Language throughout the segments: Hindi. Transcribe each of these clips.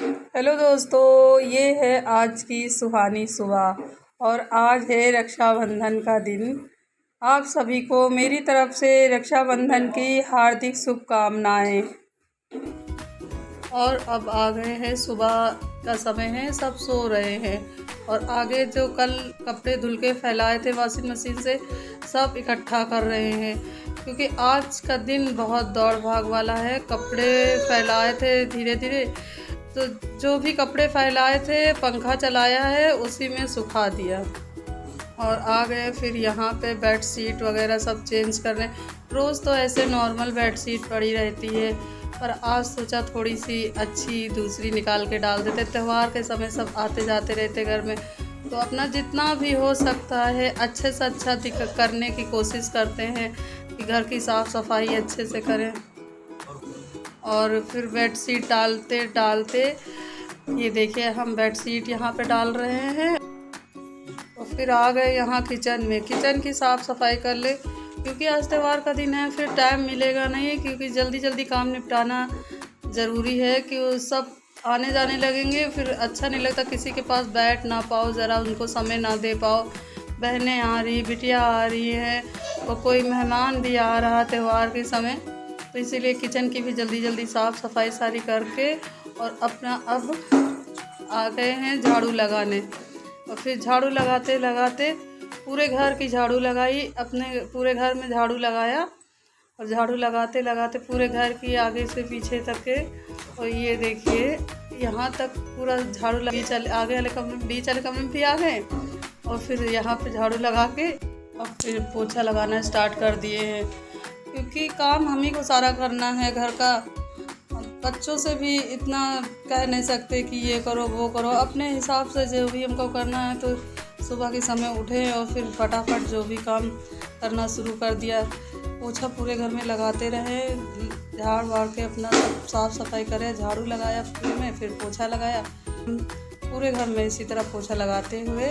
हेलो दोस्तों, ये है आज की सुहानी सुबह और आज है रक्षाबंधन का दिन। आप सभी को मेरी तरफ से रक्षाबंधन की हार्दिक शुभकामनाएं। और अब आ गए हैं, सुबह का समय है, सब सो रहे हैं और आगे जो कल कपड़े धुल के फैलाए थे वॉशिंग मशीन से सब इकट्ठा कर रहे हैं, क्योंकि आज का दिन बहुत दौड़ भाग वाला है। कपड़े फैलाए थे धीरे धीरे, तो जो भी कपड़े फैलाए थे पंखा चलाया है उसी में सुखा दिया और आ गए। फिर यहाँ पे बेड शीट वगैरह सब चेंज करने। रोज़ तो ऐसे नॉर्मल बेड शीट पड़ी रहती है, पर आज सोचा थोड़ी सी अच्छी दूसरी निकाल के डाल देते। त्यौहार के समय सब आते जाते रहते घर में, तो अपना जितना भी हो सकता है अच्छे से अच्छा करने की कोशिश करते हैं कि घर की साफ़ सफाई अच्छे से करें। और फिर बेड शीट डालते डालते ये देखिए हम बेड शीट यहाँ पे डाल रहे हैं। और फिर आ गए यहाँ किचन में, किचन की साफ़ सफाई कर ले, क्योंकि आज त्यौहार का दिन है, फिर टाइम मिलेगा नहीं, क्योंकि जल्दी जल्दी काम निपटाना ज़रूरी है। कि वो सब आने जाने लगेंगे, फिर अच्छा नहीं लगता, किसी के पास बैठ ना पाओ, ज़रा उनको समय ना दे पाओ। बहनें आ रही, बिटिया आ रही हैं और कोई मेहमान भी आ रहा त्यौहार के समय, तो इसीलिए किचन की भी जल्दी जल्दी साफ़ सफाई सारी करके और अपना अब आ गए हैं झाड़ू लगाने। और फिर झाड़ू लगाते लगाते पूरे घर की झाड़ू लगाई, अपने पूरे घर में झाड़ू लगाया और झाड़ू लगाते लगाते पूरे घर की आगे से पीछे तक के। और ये देखिए यहाँ तक पूरा झाड़ू लगा, आगे वाले कमरे, बीच वाले कमरे में भी आ गए और फिर यहाँ पे झाड़ू लगा के और फिर पोछा लगाना स्टार्ट कर दिए हैं, क्योंकि काम हम ही को सारा करना है घर का। बच्चों से भी इतना कह नहीं सकते कि ये करो वो करो, अपने हिसाब से जो भी हमको करना है तो सुबह के समय उठे और फिर फटाफट जो भी काम करना शुरू कर दिया। पोछा पूरे घर में लगाते रहे, झाड़ वाड़ के अपना सब साफ़ सफाई करे, झाड़ू लगाया पूरे में, फिर पोछा लगाया, पूरे घर में इसी तरह पोछा लगाते हुए।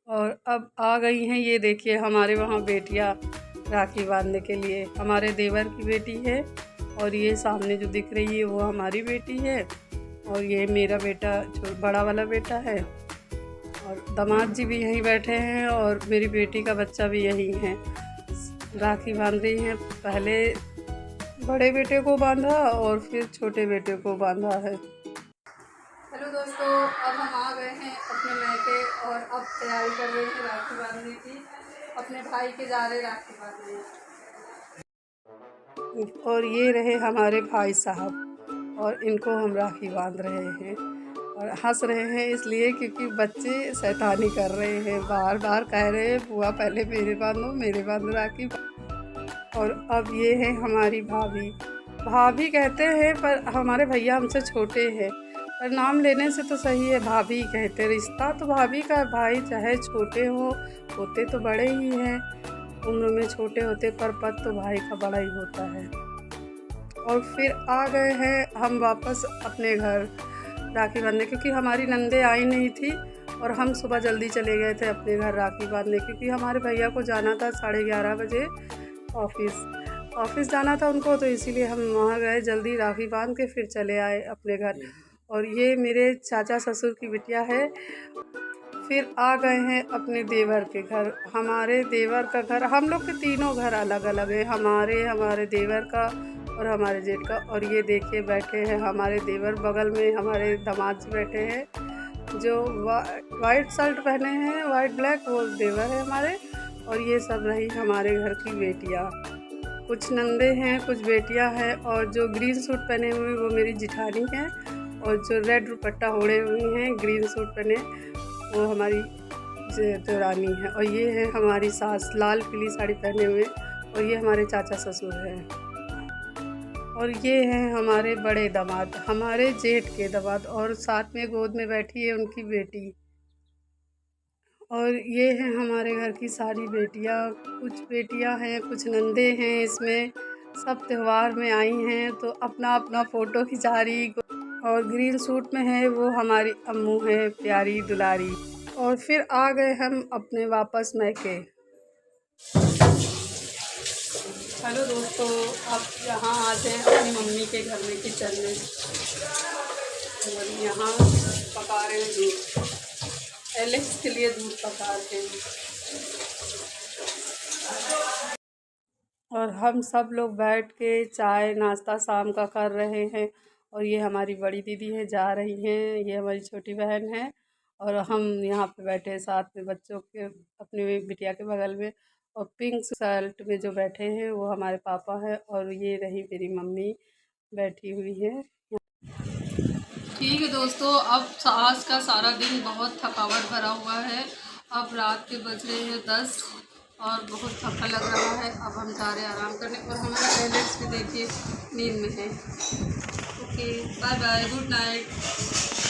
और अब आ गई हैं, ये देखिए हमारे वहाँ बेटियाँ राखी बांधने के लिए। हमारे देवर की बेटी है और ये सामने जो दिख रही है वो हमारी बेटी है और ये मेरा बेटा बड़ा वाला बेटा है और दामाद जी भी यहीं बैठे हैं और मेरी बेटी का बच्चा भी यहीं है। राखी बांध रही हैं, पहले बड़े बेटे को बांधा और फिर छोटे बेटे को बांधा है। हेलो दोस्तों, अब हम आ गए हैं अपने मैके और अब तैयारी कर रहे हैं राखी बांधने की। अपने भाई के जा रहे राखी बांधने। और ये रहे हमारे भाई साहब और इनको हम राखी बांध रहे हैं और हंस रहे हैं इसलिए क्योंकि बच्चे शैतानी कर रहे हैं, बार बार कह रहे हैं बुआ पहले मेरे बांधो, मेरे बांधो राखी। और अब ये है हमारी भाभी। भाभी कहते हैं पर हमारे भैया हमसे छोटे हैं, पर नाम लेने से तो सही है भाभी कहते। रिश्ता तो भाभी का, भाई चाहे छोटे होते तो बड़े ही हैं, उम्र में छोटे होते पर पद तो भाई का बड़ा ही होता है। और फिर आ गए हैं हम वापस अपने घर राखी बांधने, क्योंकि हमारी नंदे आई नहीं थी और हम सुबह जल्दी चले गए थे अपने घर राखी बांधने, क्योंकि हमारे भैया को जाना था 11:30 बजे ऑफिस जाना था उनको, तो इसीलिए हम वहाँ गए जल्दी, राखी बांध के फिर चले आए अपने घर। और ये मेरे चाचा ससुर की बिटिया है। फिर आ गए हैं अपने देवर के घर। हमारे देवर का घर, हम लोग के तीनों घर अलग अलग है, हमारे देवर का और हमारे जेठ का। और ये देखिए बैठे हैं हमारे देवर, बगल में हमारे दामाद जी बैठे हैं जो वाइट शर्ट पहने हैं, वाइट ब्लैक, वो देवर है हमारे। और ये सब रही हमारे घर की बेटियाँ, कुछ नंदे हैं कुछ बेटियाँ हैं। और जो ग्रीन सूट पहने हुए वो मेरी जिठानी है और जो रेड दुपट्टा ओढ़े हुए हैं ग्रीन सूट पहने वो हमारी देवरानी है। और ये है हमारी सास, लाल पीली साड़ी पहने हुए, और ये हमारे चाचा ससुर हैं। और ये हैं हमारे बड़े दामाद, हमारे जेठ के दामाद, और साथ में गोद में बैठी है उनकी बेटी। और ये हैं हमारे घर की सारी बेटियां, कुछ बेटियां हैं कुछ नंदे हैं, इसमें सब त्यौहार में आई हैं तो अपना अपना फ़ोटो खिंचा रही। और ग्रीन सूट में है वो हमारी अम्मू है, प्यारी दुलारी। और फिर आ गए हम अपने वापस मैके। हेलो दोस्तों, आप यहाँ आ जाएं अपनी मम्मी के घर में किचन में। यहाँ पका रहे हैं दूध, एलेक्स के लिए दूध पका रहे हैं। और हम सब लोग बैठ के चाय नाश्ता शाम का कर रहे हैं। और ये हमारी बड़ी दीदी है, जा रही हैं, ये हमारी छोटी बहन है। और हम यहाँ पे बैठे हैं साथ में बच्चों के, अपनी बिटिया के बगल में। और पिंक शर्ट में जो बैठे हैं वो हमारे पापा है, और ये रही मेरी मम्मी बैठी हुई है। ठीक है दोस्तों, अब आज का सारा दिन बहुत थकावट भरा हुआ है। अब रात के बज रहे हैं 10 और बहुत थका लग रहा है। अब हम जा रहे हैं आराम करने, और हमारा एलेक्स भी देखिए नींद में है। Okay, bye bye, good night.